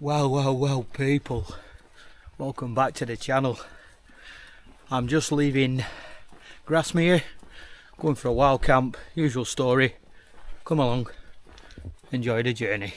Well people, welcome back to the channel. I'm just leaving Grasmere, going for a wild camp, usual story. Come along, enjoy the journey.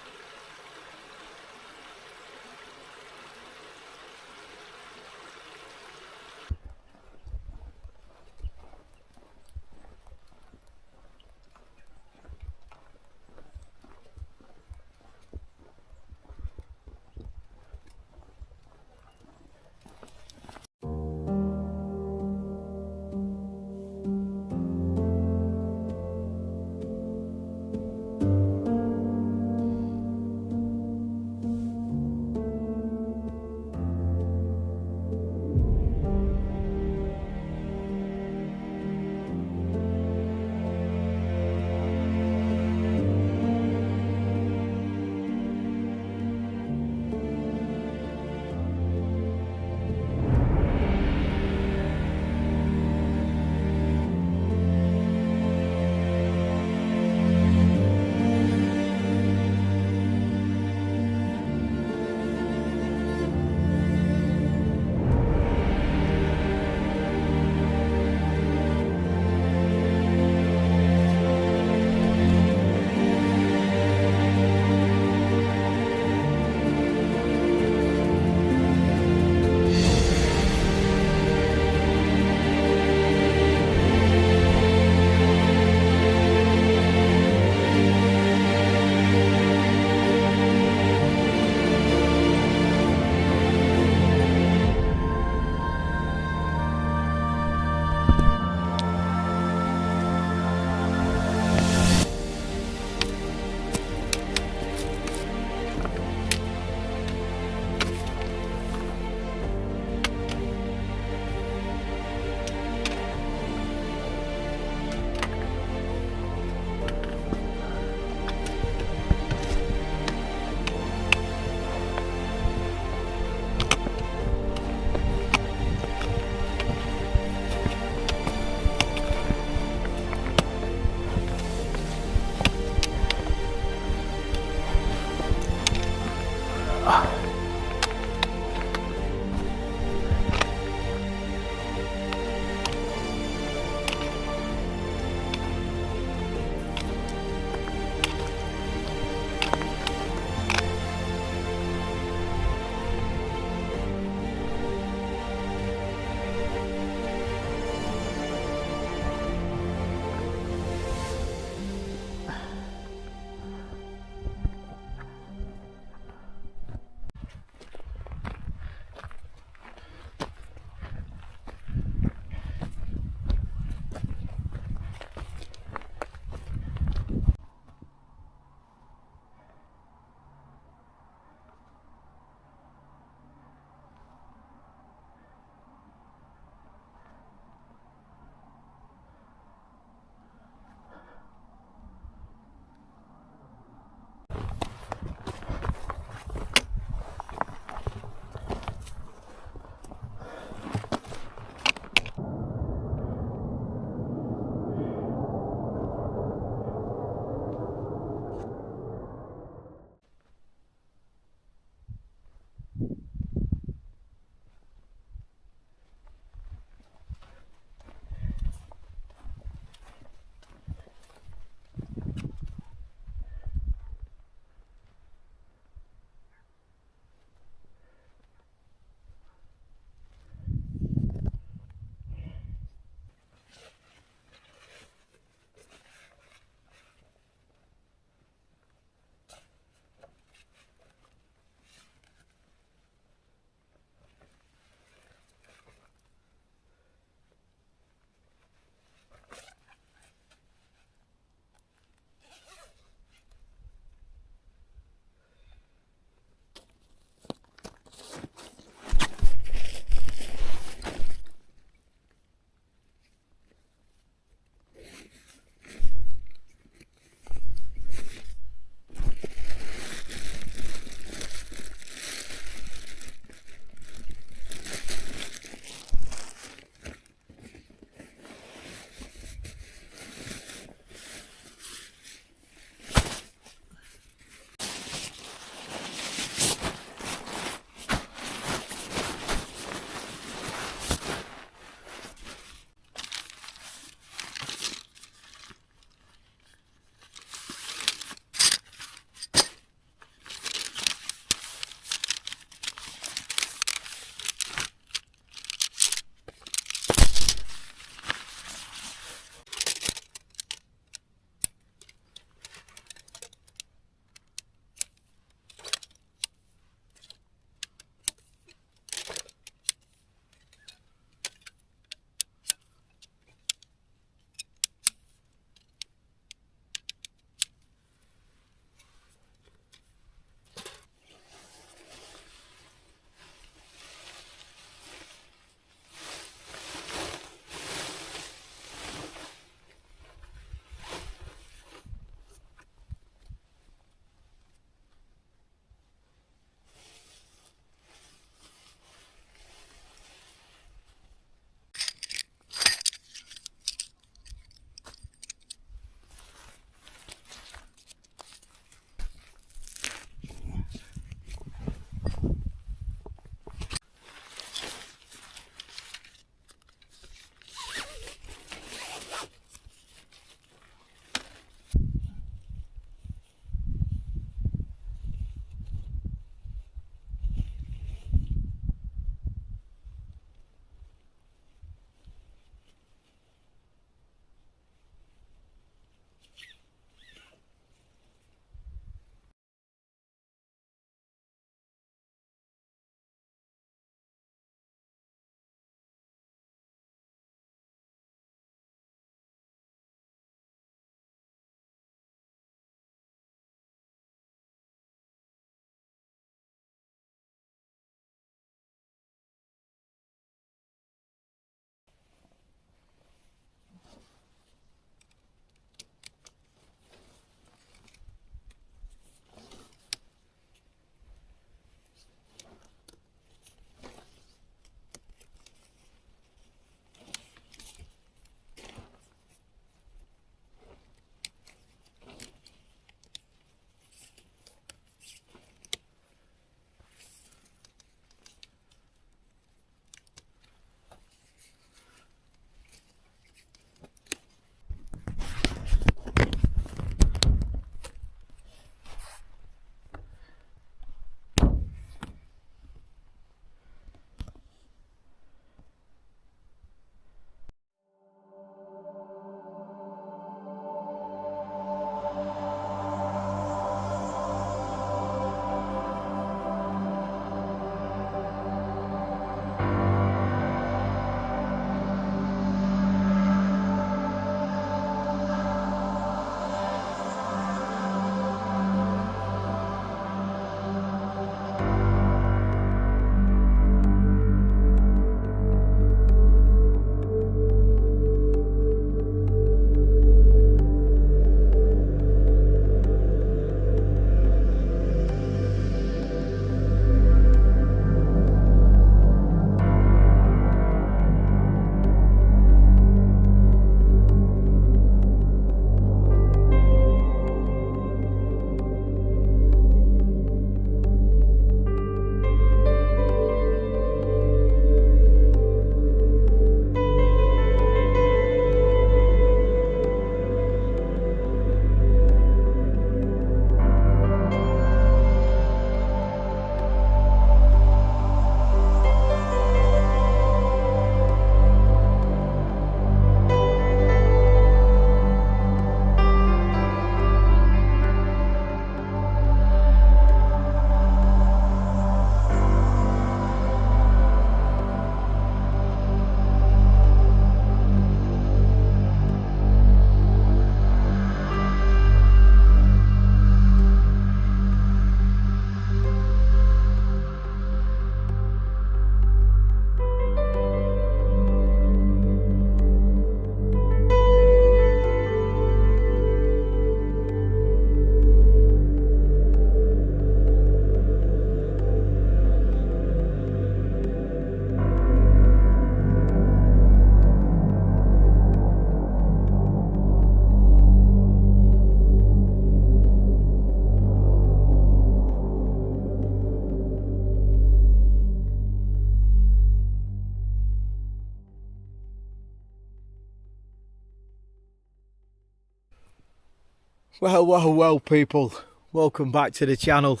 Well, people, welcome back to the channel.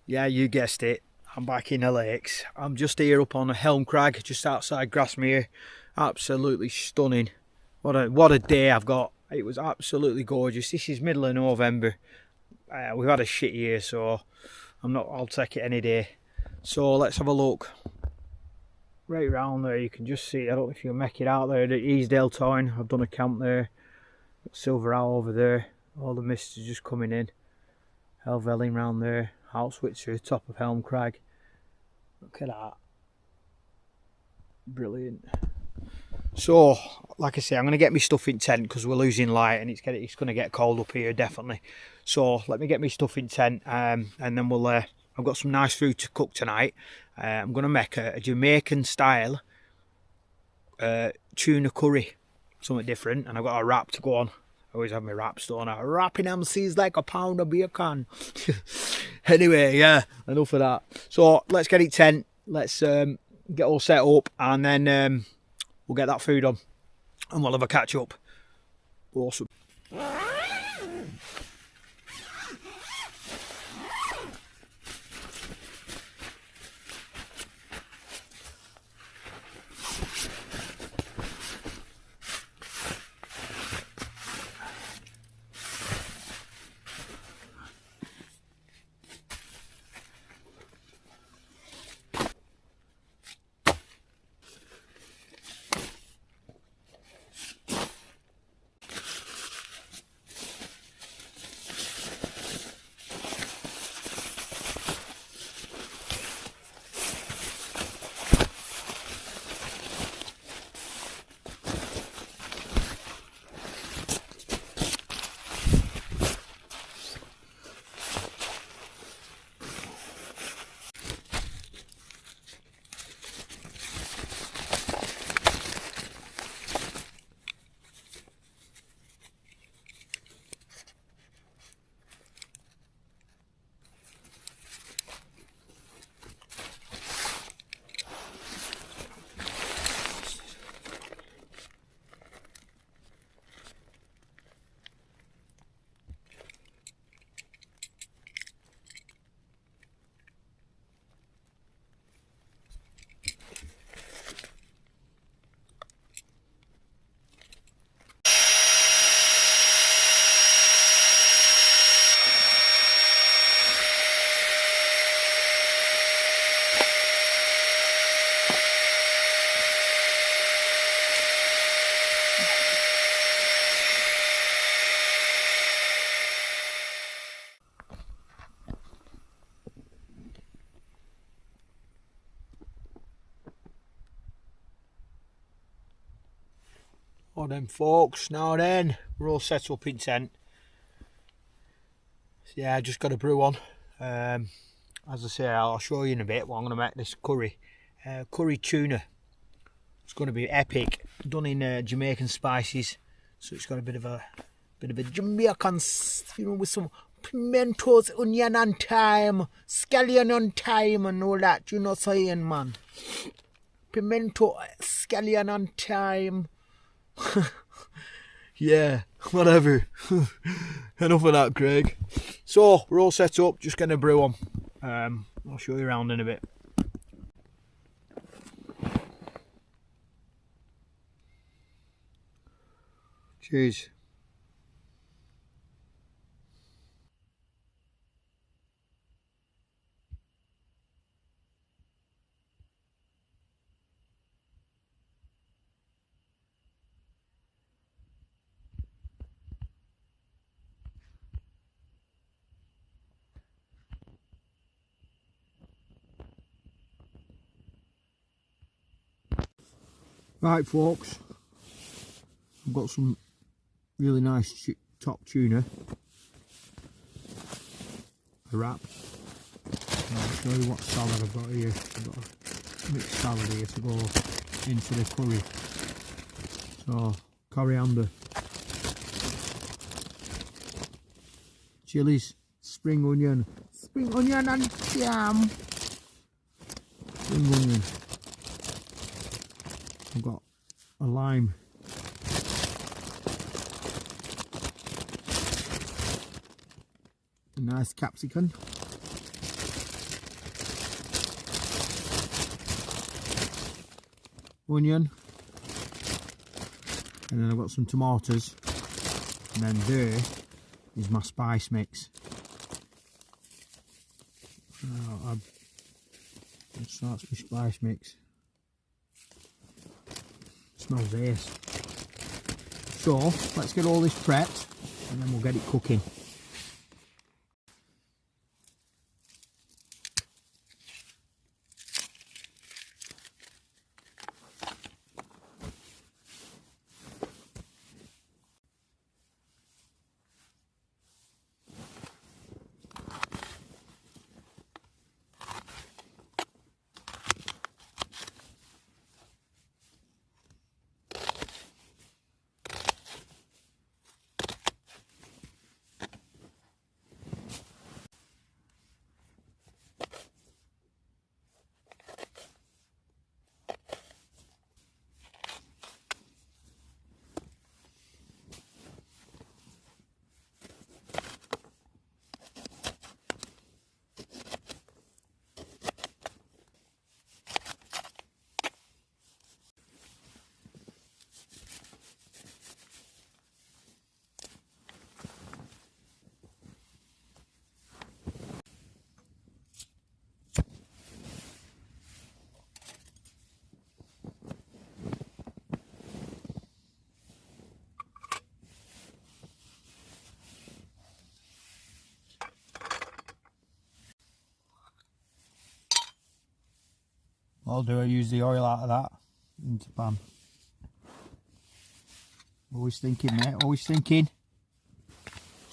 Yeah, you guessed it, I'm back in the lakes. I'm just here up on the Helm crag, just outside Grasmere. Absolutely stunning. What a day I've got. It was absolutely gorgeous. This is middle of November. We've had a shit year, so I'll take it any day. So let's have a look. Right around there, you can just see, I don't know if you can make it out there, the Easdale Town. I've done a camp there. Silver Owl over there. All the mist is just coming in. Helveling round there. Halswitzer, top of Helm crag. Look at that. Brilliant. So, like I say, I'm going to get my stuff in tent because we're losing light and it's going to get cold up here, definitely. So, let me get my stuff in tent and then we'll... I've got some nice food to cook tonight. I'm going to make a Jamaican style tuna curry. Something different. And I've got a wrap to go on. I always have my wraps, don't I? Wrapping them seas like a pound of bacon. Anyway, yeah, enough of that. So let's get it tent. Let's get all set up and then we'll get that food on and we'll have a catch up. Awesome. Oh then folks, now then, we're all set up in tent. So yeah, I just got a brew on. As I say, I'll show you in a bit what I'm going to make this curry. Curry tuna. It's going to be epic. Done in Jamaican spices. So it's got a bit of a Jamaican, you know, with some pimentos, onion and thyme, scallion and thyme and all that, you know what I'm saying, man. Pimento, scallion and thyme. Yeah, whatever. Enough of that, Craig. So we're all set up, just getting a brew on. I'll show you around in a bit. Cheers. Right folks, I've got some really nice top tuna, a wrap. I'll show you what salad I've got here. I've got a mixed salad here to go into the curry. So, coriander, chilies, spring onion and jam. Spring onion. I've got a lime. nice capsicum. Onion. And then I've got some tomatoes. And then there is my spice mix. That's my spice mix. Smells ace. So let's get all this prepped and then we'll get it cooking. I'll do, I use the oil out of that into pan. Always thinking, mate, always thinking.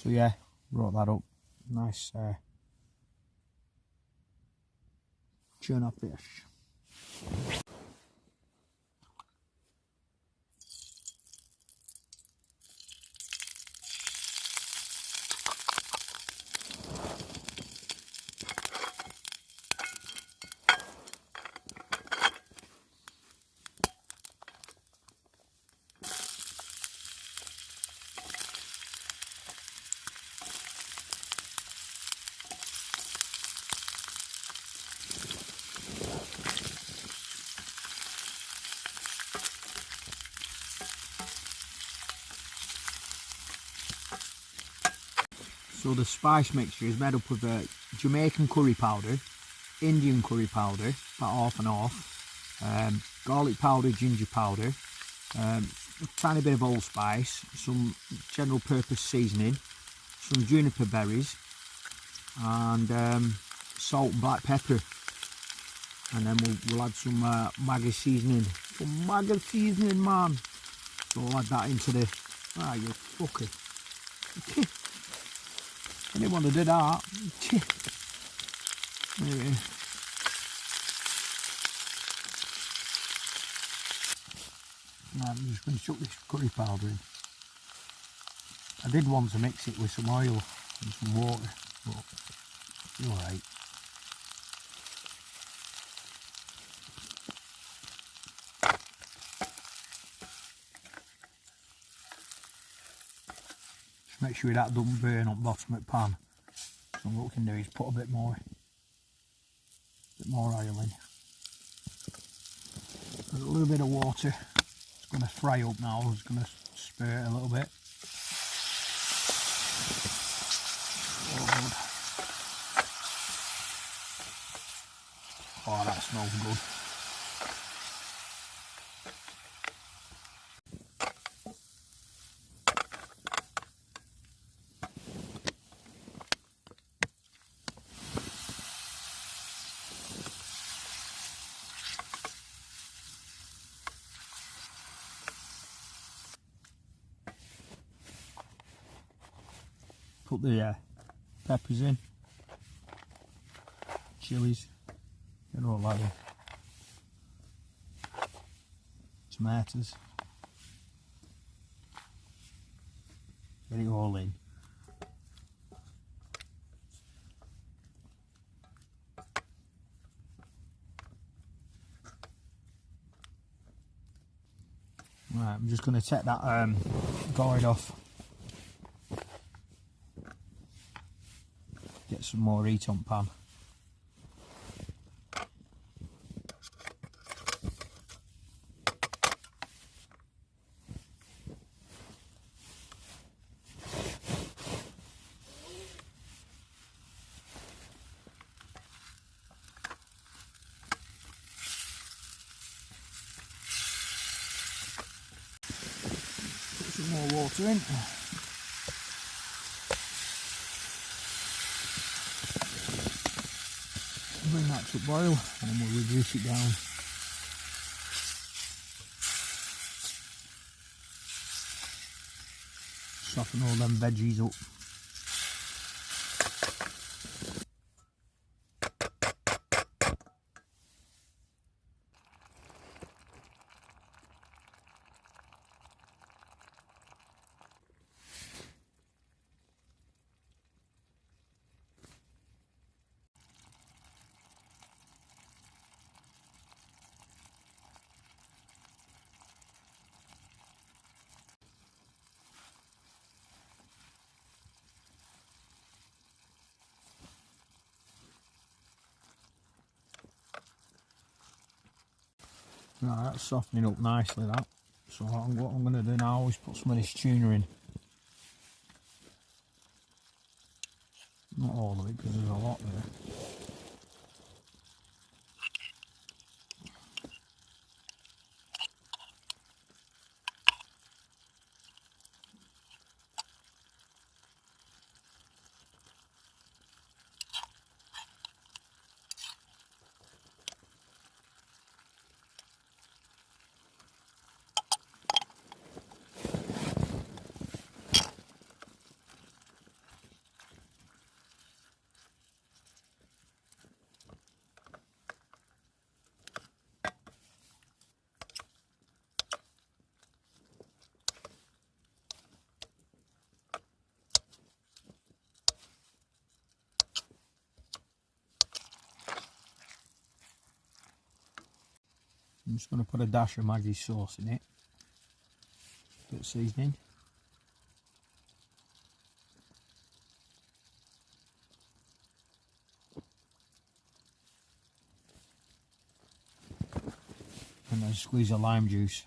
So yeah, wrote that up. Nice tuna fish. So the spice mixture is made up of Jamaican curry powder, Indian curry powder, about half and half, garlic powder, ginger powder, a tiny bit of allspice, some general purpose seasoning, some juniper berries, and salt and black pepper. And then we'll add some Maggi seasoning. Some Maggi seasoning, man. So we'll add that into the... Ah, you fucker. I didn't want to do that. Anyway. Now I'm just going to chuck this curry powder in. I did want to mix it with some oil and some water, but it's alright. Make sure that doesn't burn up bottom of the pan. So what we can do is put a bit more oil in. There's a little bit of water. It's going to fry up now. It's going to spurt a little bit. Oh, good. Oh, that smells good. Put the peppers in, chilies, get all that in, tomatoes, get it all in. Right, I'm just going to take that guard off. get some more heat on pan. Put some more water in. Bring that to boil and then we'll reduce it down. Soften all them veggies up. Right, that's softening up nicely, that. So what I'm going to do now is put some of this tuna in. Not all of it, because there's a lot there. I'm just going to put a dash of Maggi sauce in it, bit of seasoning. And then squeeze of lime juice.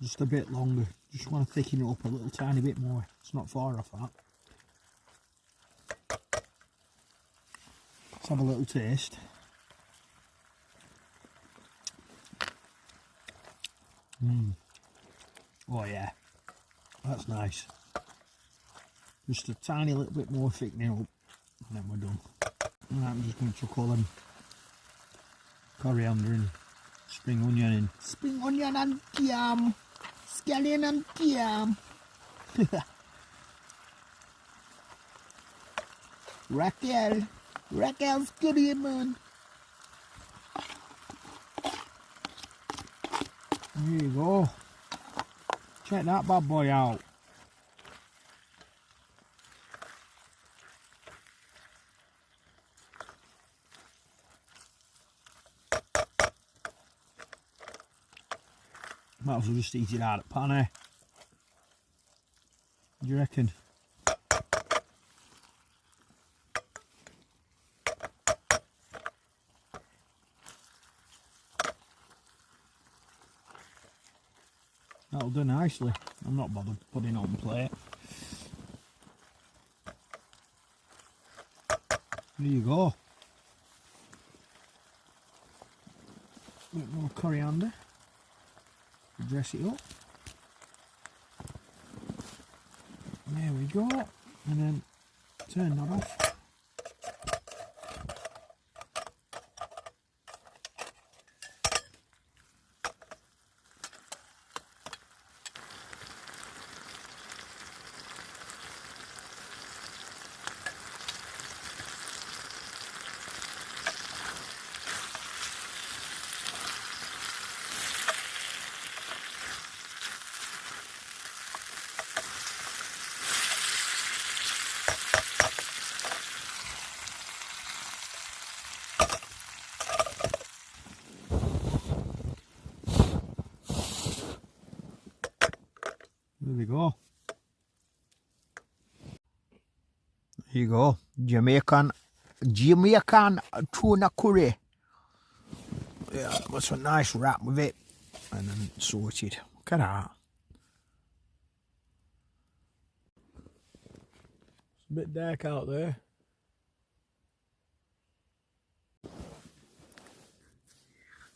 Just a bit longer, just want to thicken it up a little tiny bit more. It's not far off that. Let's have a little taste. Oh yeah, that's nice. Just a tiny little bit more thickening up and then we're done. And I'm just going to chuck all them coriander and spring onion in. Spring onion and yam! Scallion and yam! Raquel's goodie, man. There you go. Check that bad boy out. Might as well just eat it out of the pan, eh? What do you reckon? That'll do nicely. I'm not bothered putting it on the plate. There you go. A bit more coriander. Dress it up. There we go. And then turn that off. go. There you go. Jamaican tuna curry. Yeah, got some nice wrap with it. And then sorted. Look at that. It's a bit dark out there.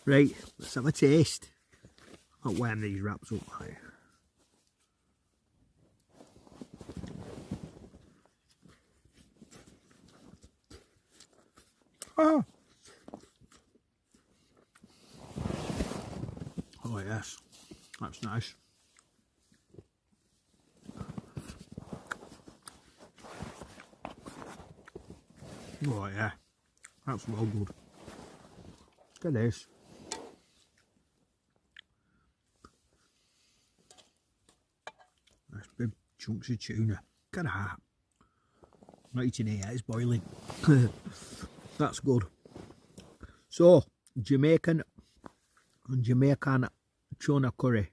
Right, let's have a taste. I'll warm these wraps up like. Oh. Oh yes, that's nice. Oh yeah, that's well good. Look at this. Nice big chunks of tuna. Look at that. I'm not eating it yet, it's boiling. That's good. So, Jamaican tuna curry.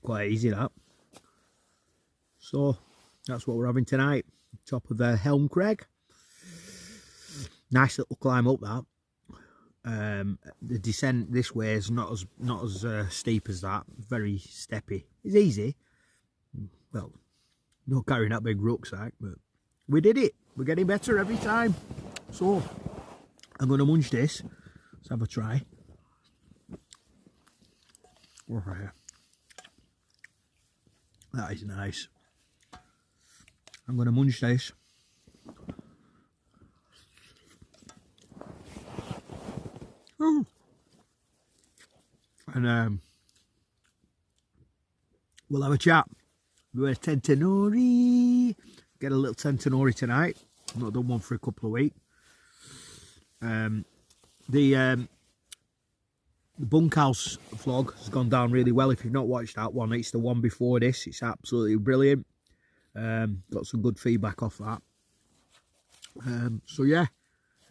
Quite easy that. So, that's what we're having tonight. Top of the Helm crag. Nice little climb up that. The descent this way is not as steep as that. Very steppy. It's easy. Well, not carrying that big rucksack, but we did it. We're getting better every time. So I'm going to munch this. Let's have a try. Oh, yeah. That is nice. I'm going to munch this. Ooh. And we'll have a chat. We're tentanori. Get a little tentanori tonight. I've not done one for a couple of weeks. The bunkhouse vlog has gone down really well. If you've not watched that one, it's the one before this. It's absolutely brilliant. Got some good feedback off that. So yeah,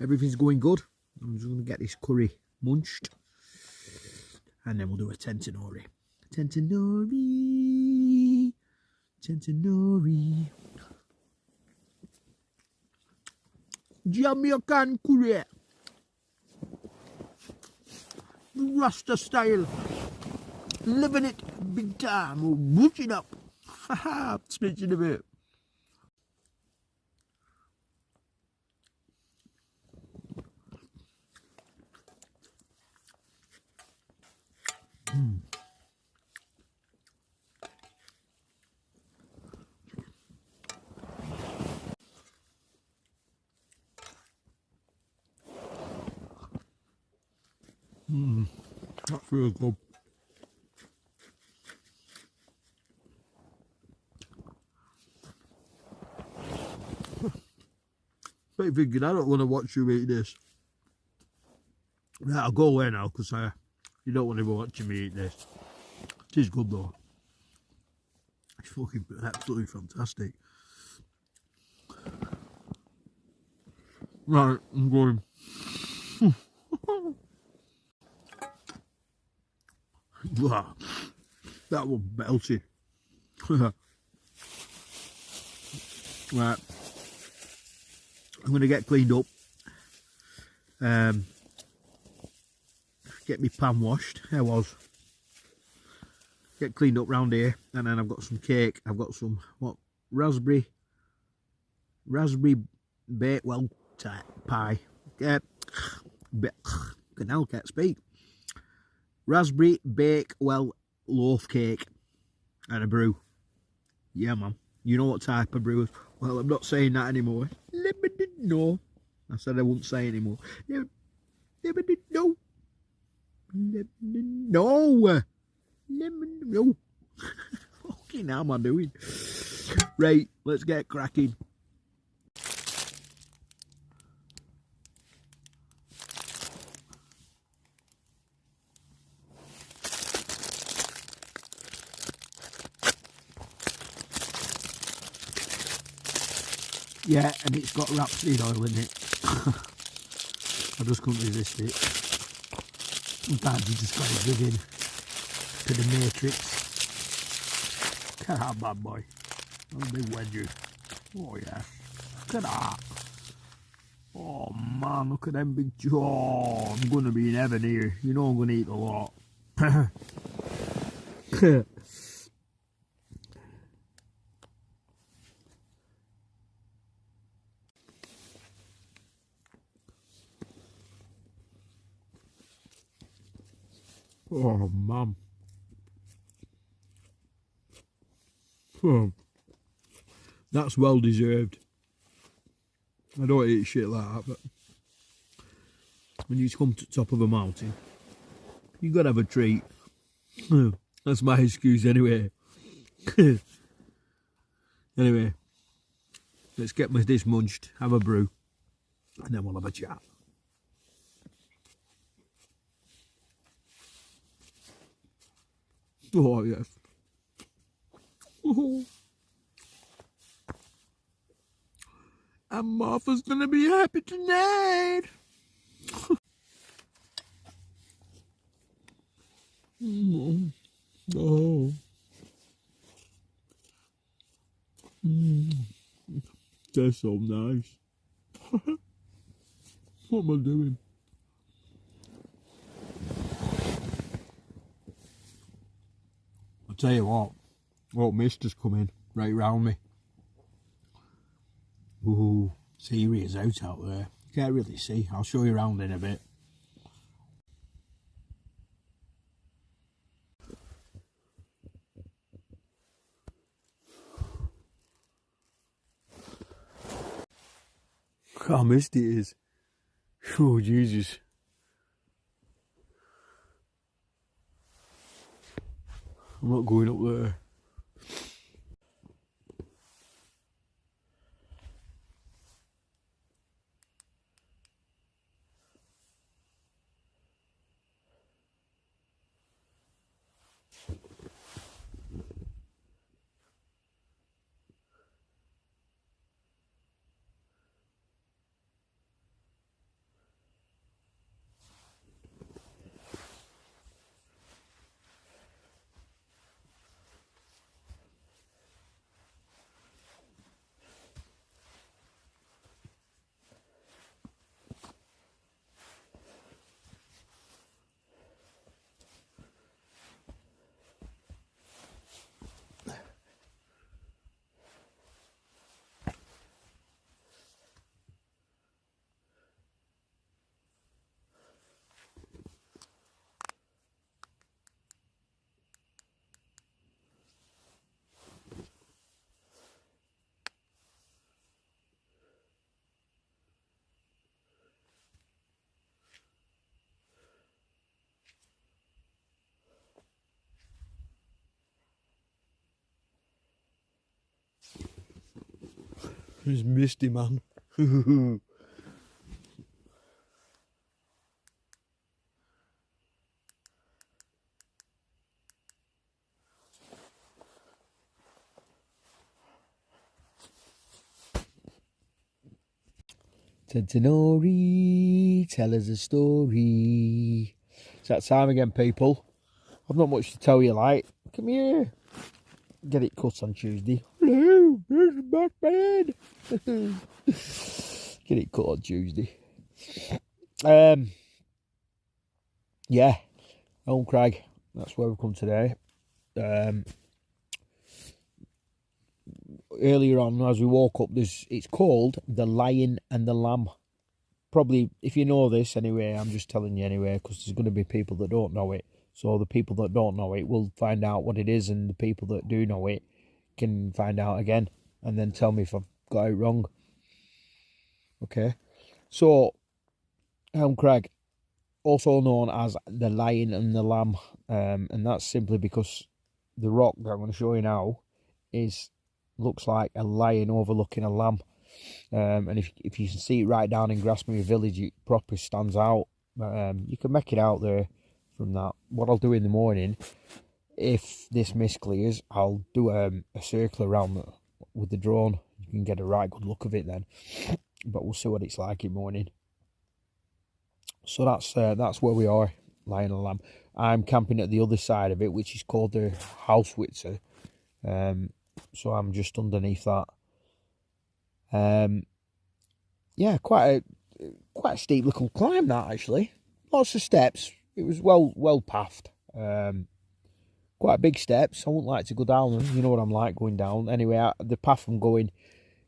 everything's going good. I'm just going to get this curry munched, and then we'll do a tentanori. Tentanori. Jamaican curry. Rasta style. Living it big time. We'll butch it up. Haha, speak in a bit. That's really good. But you're thinking, I don't want to watch you eat this. Right, I'll go away now because you don't want to be watching me eat this. It is good though. It's fucking absolutely fantastic. Right, I'm going. Wow, that was belty. Right, I'm going to get cleaned up. Get my pan washed. I was. Get cleaned up round here, and then I've got some cake. I've got some raspberry bakewell pie. Now can't speak. Raspberry bakewell loaf cake and a brew. Yeah, man. You know what type of brew? Well, I'm not saying that anymore. No. I said I wouldn't say anymore. No. No. Fucking how am I doing? Right, let's get cracking. Yeah, and it's got rapeseed oil in it. I just couldn't resist it. Sometimes you just got to dig in to the matrix. Look at that bad boy. That's a big wedgie. Oh yeah. Look at that. Oh man, look at them big jaw. I'm gonna be in heaven here. You know I'm gonna eat a lot. Oh man. Oh, that's well deserved. I don't eat shit like that, but when you come to the top of a mountain, you gotta have a treat. That's my excuse anyway. Anyway, let's get this munched, have a brew, and then we'll have a chat. Oh yes. And Martha's gonna be happy tonight. Oh. They're so nice. What am I doing? I'll tell you what, mist has come in right round me. Ooh, serious out there. Can't really see. I'll show you around in a bit. How misty it is. Oh, Jesus. I'm not going up there. It's misty, man. Tentinori, tell us a story. It's that time again, people. I've not much to tell you, like. Come here. Get it cut on Tuesday. Hello, there's the back bed. Get it cut on Tuesday. Yeah, Helm Crag. That's where we've come today. Earlier on, as we walk up, it's called the Lion and the Lamb. Probably, if you know this anyway, I'm just telling you anyway, because there's going to be people that don't know it. So the people that don't know it will find out what it is, and the people that do know it can find out again, and then tell me if I've got it wrong. Okay, so Helm Crag, also known as the Lion and the Lamb, and that's simply because the rock that I'm going to show you now looks like a lion overlooking a lamb, and if you can see it right down in Grasmere village, it properly stands out. You can make it out there from that. What I'll do in the morning, if this mist clears, I'll do a circle around with the drone. You can get a right good look of it then, but we'll see what it's like in the morning. So that's where we are, Lion and Lamb. I'm camping at the other side of it, which is called the House Witzer. So I'm just underneath that. Yeah, quite a steep little climb that, actually. Lots of steps. It was well pathed. Quite big steps. I wouldn't like to go down them. You know what I'm like going down. Anyway, the path I'm going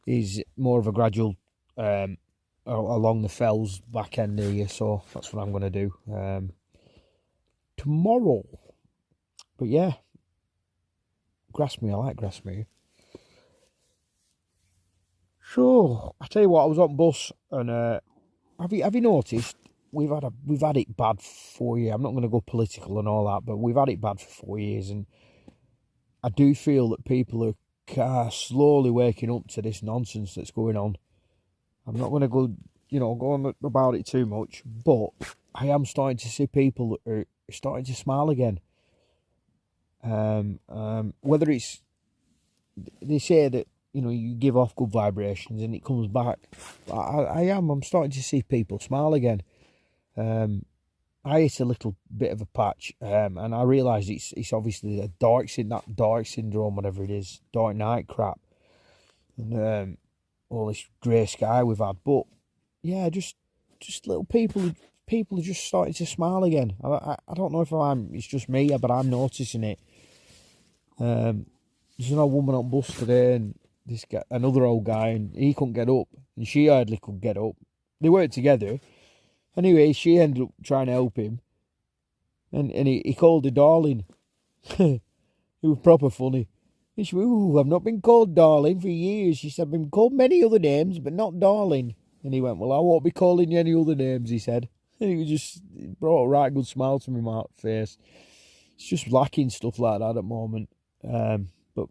is more of a gradual along the fells back end here, so that's what I'm going to do tomorrow. But yeah, Grasmere, I like Grasmere. So I tell you what, I was on bus, and have you noticed we've had it bad for 4 years. I'm not going to go political and all that, but we've had it bad for 4 years, and I do feel that people are slowly waking up to this nonsense that's going on. I'm not going to go, go on about it too much, but I am starting to see people that are starting to smile again. Whether it's, they say that, you give off good vibrations and it comes back. I'm starting to see people smile again. I hit a little bit of a patch, and I realised it's obviously that dark syndrome, whatever it is, dark night crap, and all this grey sky we've had. But yeah, just little people are just starting to smile again. I don't know if it's just me, but I'm noticing it. There's an old woman on bus today, and this guy, another old guy, and he couldn't get up, and she hardly could get up. They worked together. Anyway, she ended up trying to help him, and he called her darling. It was proper funny. And she went, "Ooh, I've not been called darling for years." She said, "I've been called many other names, but not darling." And he went, "Well, I won't be calling you any other names," he said. And it brought a right good smile to my face. It's just lacking stuff like that at the moment. But,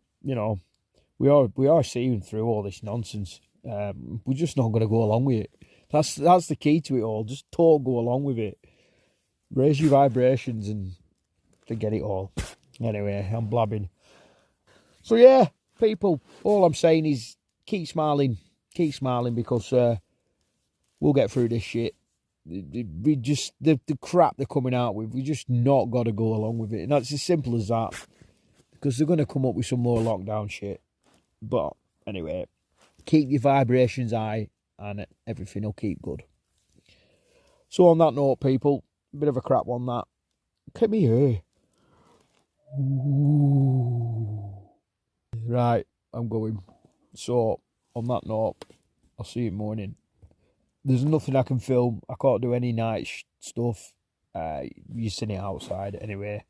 we are seeing through all this nonsense. We're just not going to go along with it. That's the key to it all. Just go along with it. Raise your vibrations and forget it all. Anyway, I'm blabbing. So yeah, people, all I'm saying is keep smiling because we'll get through this shit. We just the crap they're coming out with, we just not got to go along with it, and that's as simple as that. Because they're going to come up with some more lockdown shit. But anyway, keep your vibrations high, and everything will keep good. So on that note, people, a bit of a crap one that. Look at me here. Ooh. Right, I'm going. So on that note, I'll see you in the morning. There's nothing I can film. I can't do any night stuff. You're sitting outside anyway.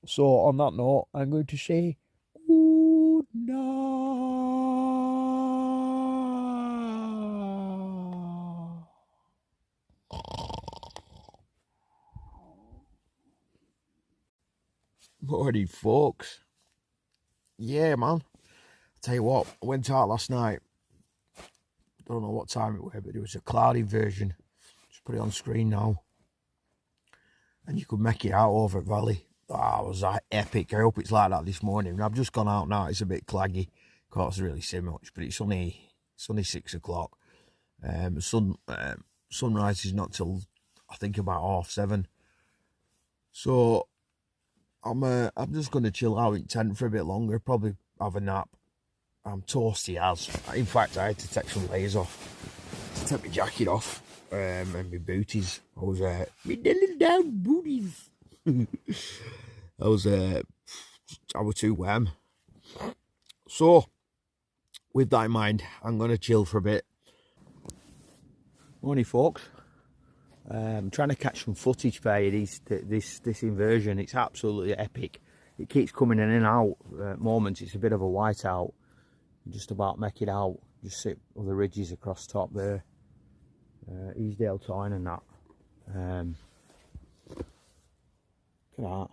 So on that note, I'm going to say good night. Morning, folks. Yeah, man. I'll tell you what, I went out last night. Don't know what time it was, but it was a cloud inversion. Just put it on screen now. And you could make it out over at Valley. Oh, it was like epic. I hope it's like that this morning. I've just gone out now. It's a bit claggy. Can't really see much, but it's only 6 o'clock. Sunrise is not till I think about 7:30. So I'm just gonna chill out in tent for a bit longer. Probably have a nap. I'm toasty as. In fact, I had to take some layers off to take my jacket off and my booties. I was me kneeling down booties. I was too warm. So with that in mind, I'm gonna chill for a bit. Morning, folks. I'm trying to catch some footage for you. This inversion, it's absolutely epic. It keeps coming in and out. At moments it's a bit of a whiteout. Just about make it out. Just sit on the ridges across top there. Easdale Tyne and that. Look at that.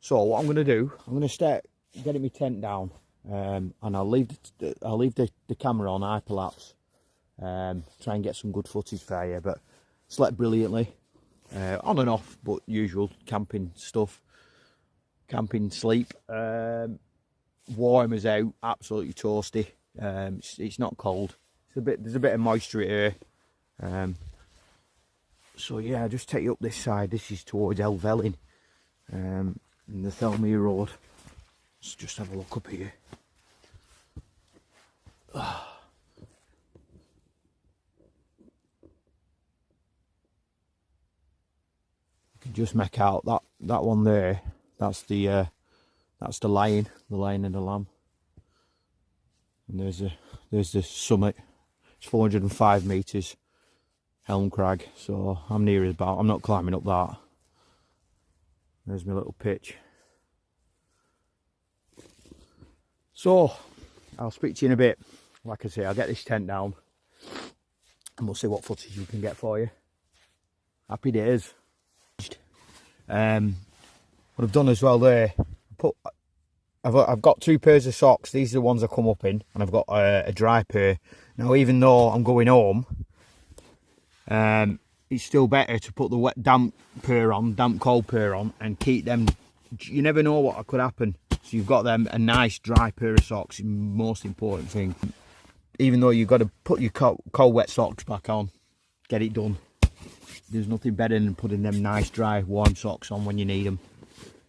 So what I'm going to do, I'm going to start getting my tent down, and I'll leave the camera on hyperlapse. Try and get some good footage for you. But slept brilliantly, on and off, but usual camping stuff. Camping sleep. Warm as out, absolutely toasty. It's not cold. There's a bit of moisture here. So yeah, just take you up this side. This is towards Helm, and the Thelmere Road. Let's just have a look up here. You can just make out that one there. That's the lion and the lamb. And there's the summit. It's 405 metres, Helm crag. So I'm near as about. I'm not climbing up that. There's my little pitch. So I'll speak to you in a bit. Like I say, I'll get this tent down and we'll see what footage we can get for you. Happy days. What I've done as well there, I've got 2 pairs of socks. These are the ones I come up in, and I've got a dry pair. Now, even though I'm going home, it's still better to put the wet damp pair on, damp cold pair on, and keep them. You never know what could happen. So you've got them a nice dry pair of socks. Most important thing. Even though you've got to put your cold wet socks back on, get it done. There's nothing better than putting them nice dry warm socks on when you need them.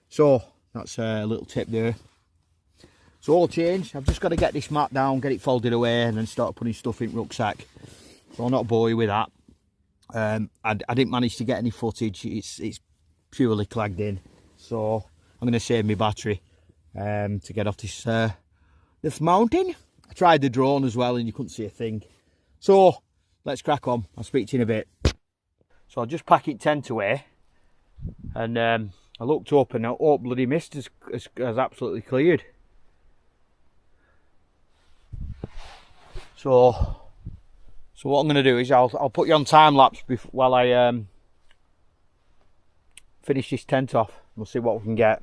So that's a little tip there. So all changed. I've just got to get this mat down, get it folded away, and then start putting stuff in rucksack. So I'll not bore you with that. I didn't manage to get any footage. It's purely clagged in. So I'm going to save my battery to get off this mountain. I tried the drone as well and you couldn't see a thing. So let's crack on. I'll speak to you in a bit. So I'll just pack it tent away, and I looked up and oh, bloody mist has absolutely cleared. So what I'm going to do is I'll put you on time lapse while I finish this tent off. We'll see what we can get.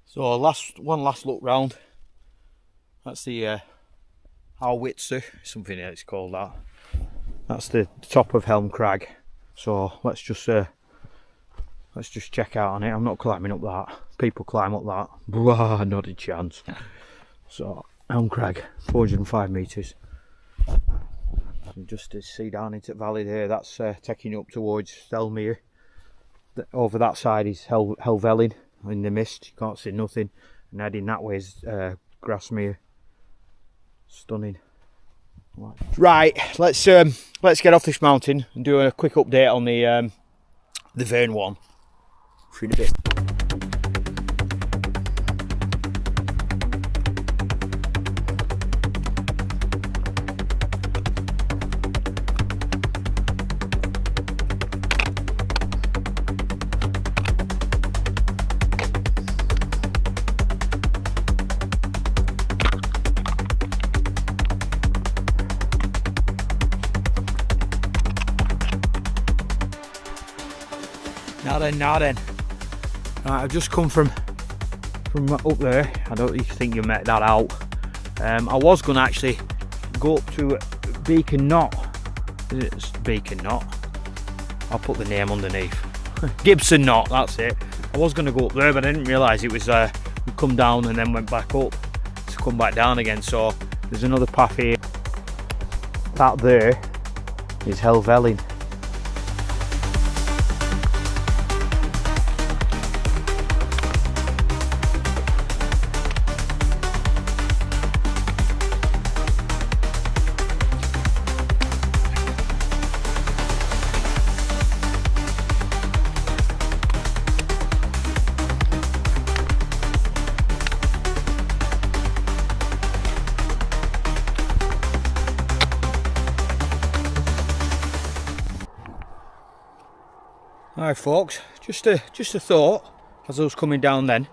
So one last look round. That's the Howitzer, something it's called that. That's the top of Helm crag. So let's just check out on it. I'm not climbing up that. People climb up that. Blah, not a chance. So Helm crag, 405 metres. And just to see down into the valley there, that's taking you up towards Stelmere. Over that side is Helvellyn in the mist. You can't see nothing. And heading that way is Grasmere. Stunning. Right, let's get off this mountain and do a quick update on the vern one. See you in a bit. Now then. Right, I've just come from up there. I don't think you met that out. I was going to actually go up to Beacon Knot. It's Beacon Knot. I'll put the name underneath. Gibson Knot, that's it. I was going to go up there, but I didn't realise it was we'd come down and then went back up to come back down again. So there's another path here. That there is Helvellyn. Alright folks, just a thought as I was coming down then.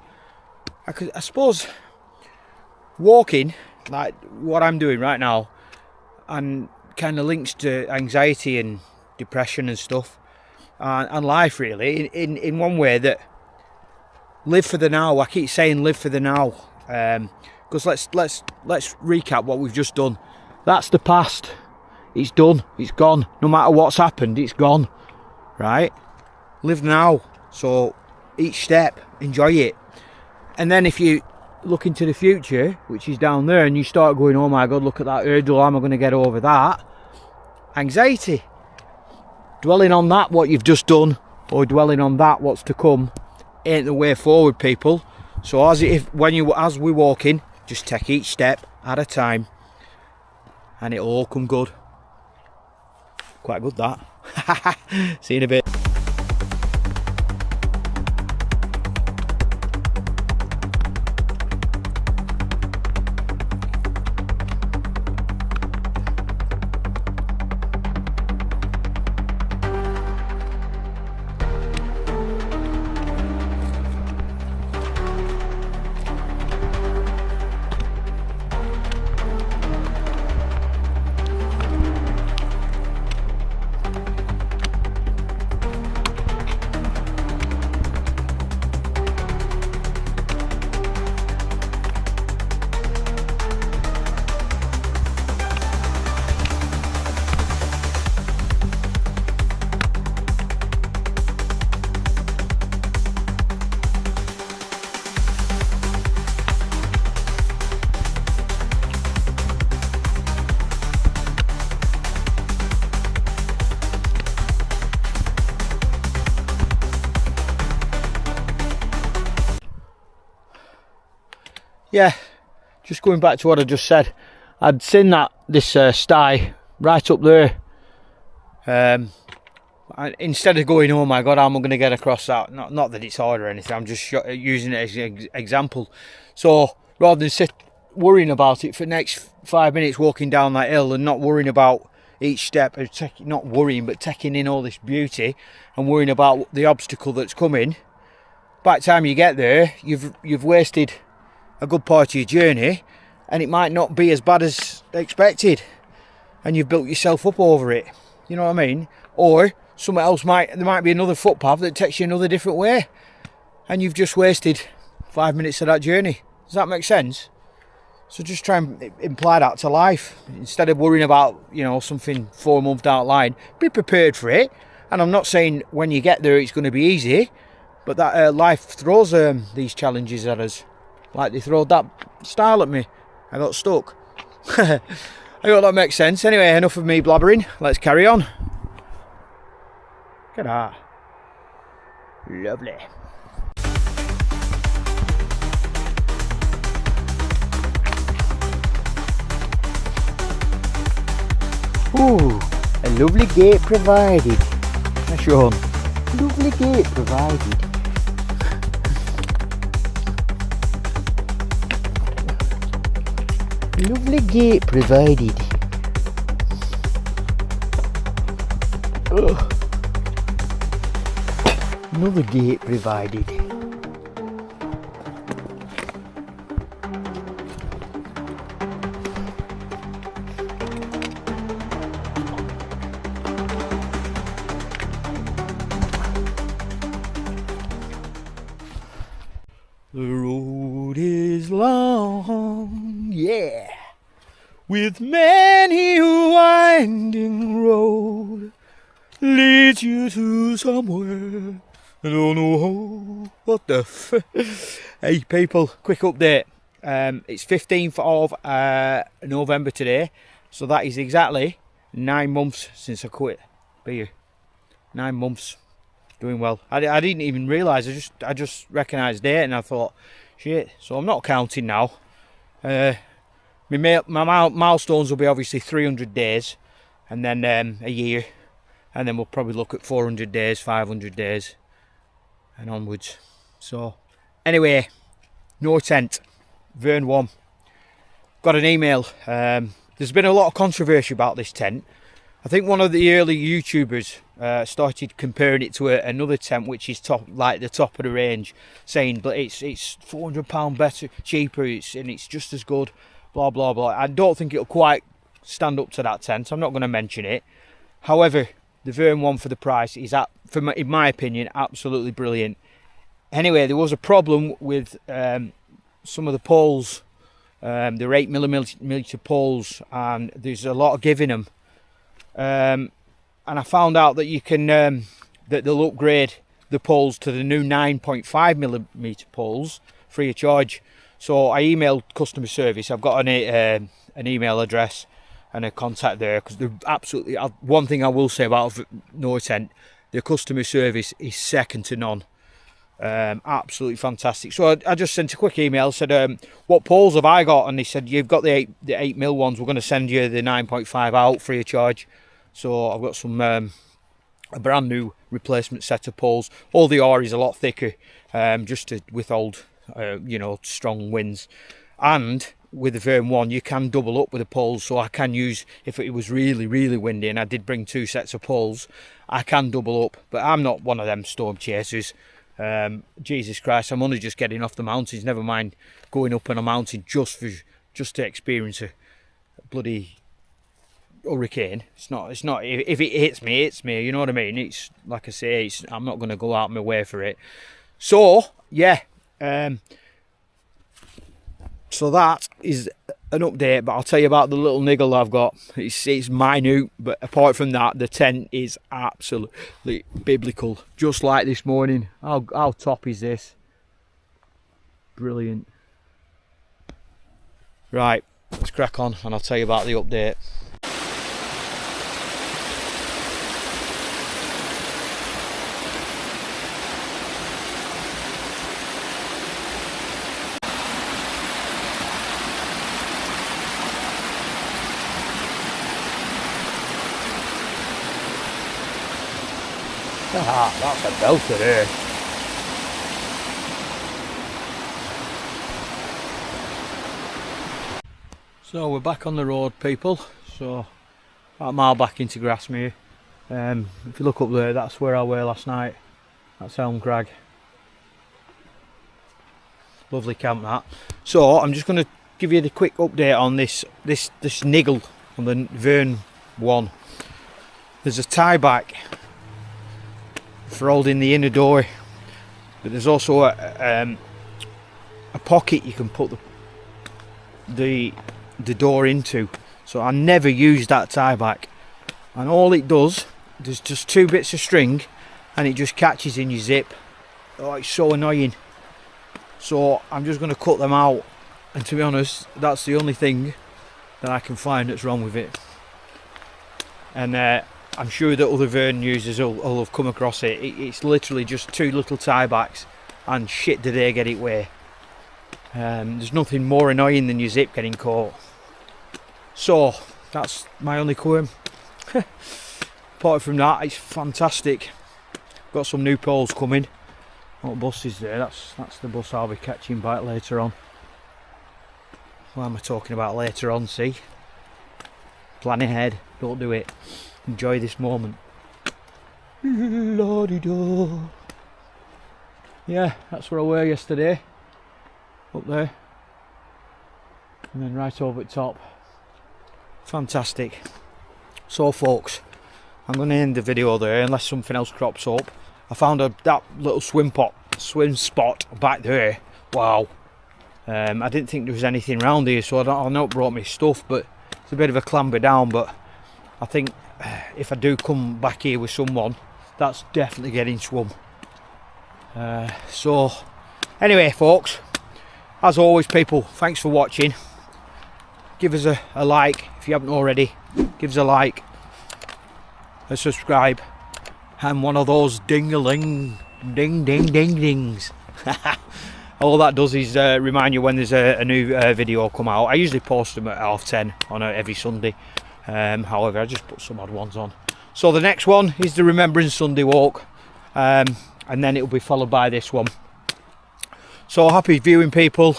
I suppose walking, like what I'm doing right now, and kind of links to anxiety and depression and stuff, and life really, in one way that live for the now. I keep saying live for the now, because let's recap what we've just done. That's the past. It's done. It's gone. No matter what's happened, it's gone. Right? Live now. So each step, enjoy it. And then if you look into the future, which is down there, and you start going, oh my god, look at that hurdle, how am I going to get over that? Anxiety. Dwelling on that, what you've just done, or dwelling on that, what's to come, ain't the way forward, people. So as we're walking, just take each step at a time, and it'll all come good. Quite good that. See you in a bit. Yeah, just going back to what I just said, I'd seen that this sty right up there. Instead of going, oh my god, how am I going to get across that? Not that it's hard or anything, I'm just using it as an example. So rather than sit worrying about it for the next 5 minutes walking down that hill and not worrying about each step, not worrying but taking in all this beauty and worrying about the obstacle that's coming, by the time you get there, you've wasted a good part of your journey, and it might not be as bad as expected, and you've built yourself up over it. You know what I mean? Or somewhere else there might be another footpath that takes you another different way, and you've just wasted 5 minutes of that journey. Does that make sense? So just try and imply that to life instead of worrying about, you know, something 4 months down the line. Be prepared for it. And I'm not saying when you get there it's going to be easy, but that life throws these challenges at us. Like they throwed that style at me. I got stuck. I hope that makes sense. Anyway, enough of me blabbering. Let's carry on. Look at that. Lovely. Ooh, a lovely gate provided. That's Sean. Lovely gate provided. Lovely gate provided. Ugh. Another gate provided. The road is long, yeah, with many a winding road, leads you to somewhere I don't know what the Hey people, quick update. It's 15th of November today, so that is exactly 9 months since I quit beer. 9 months. Doing well. I didn't even realise. I just recognised it and I thought, shit. So I'm not counting now. My milestones will be obviously 300 days, and then a year, and then we'll probably look at 400 days, 500 days, and onwards. So anyway, Nortent, Vern 1. Got an email. There's been a lot of controversy about this tent. I think one of the early YouTubers started comparing it to another tent which is like the top of the range, saying but it's £400 better, cheaper, and it's just as good, blah blah blah. I don't think it'll quite stand up to that tent. I'm not going to mention it. However, the Vern 1 for the price is, in my opinion, absolutely brilliant. Anyway, there was a problem with some of the poles. They're 8mm poles, and there's a lot of giving them. And I found out that you can that they'll upgrade the poles to the new 9.5mm poles free of charge. So I emailed customer service. I've got an email address and a contact there, because they're absolutely, one thing I will say about Nortent, the customer service is second to none. Absolutely fantastic. So I just sent a quick email, said what poles have I got, and they said you've got the 8mm ones, we're going to send you the 9.5 out free of charge. So I've got some a brand new replacement set of poles. All the ore is a lot thicker, just to withhold you know, strong winds. And with the Vern 1 you can double up with the poles, so I can use, if it was really windy and I did bring 2 sets of poles, I can double up. But I'm not one of them storm chasers. Jesus Christ, I'm only just getting off the mountains, never mind going up on a mountain just to experience a bloody hurricane. It's not if it hits me, it hits me, you know what I mean? It's like I say, I'm not going to go out of my way for it. So yeah, so that is an update, but I'll tell you about the little niggle I've got. It's minute, but apart from that, the tent is absolutely biblical. Just like this morning. How top is this? Brilliant. Right, let's crack on and I'll tell you about the update. Ah, that's a belter there. So we're back on the road, people. So about a mile back into Grasmere. If you look up there, that's where I were last night. That's Helm crag. Lovely camp that. So I'm just going to give you the quick update on this niggle on the Vern 1. There's a tie back for holding the inner door, but there's also a pocket you can put the door into. So I never use that tie back, and all it does, there's just 2 bits of string and it just catches in your zip. Oh, it's so annoying. So I'm just going to cut them out, and to be honest, that's the only thing that I can find that's wrong with it. And I'm sure that other Vern users will have come across it. It's literally just 2 little tie backs, and shit do they get it way. There's nothing more annoying than your zip getting caught. So that's my only qualm. Apart from that, it's fantastic. Got some new poles coming. What bus is there? That's the bus I'll be catching back later on. What am I talking about later on? See? Plan ahead, don't do it. Enjoy this moment. La-di-da. Yeah, that's where I were yesterday. Up there. And then right over at top. Fantastic. So folks, I'm going to end the video there unless something else crops up. I found that little swim spot back there. Wow. I didn't think there was anything around here, so I know it brought me stuff, but it's a bit of a clamber down. But I think if I do come back here with someone, that's definitely getting swum. So anyway folks, as always people, thanks for watching. Give us a like if you haven't already. Give us a like, a subscribe, and one of those ding-a-ling dings. All that does is remind you when there's a new video come out. I usually post them at 10:30 on every Sunday. However, I just put some odd ones on. So the next one is the Remembrance Sunday walk, and then it'll be followed by this one. So happy viewing people.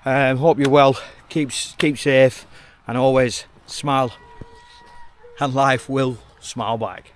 Hope you're well. Keep safe, and always smile, and life will smile back.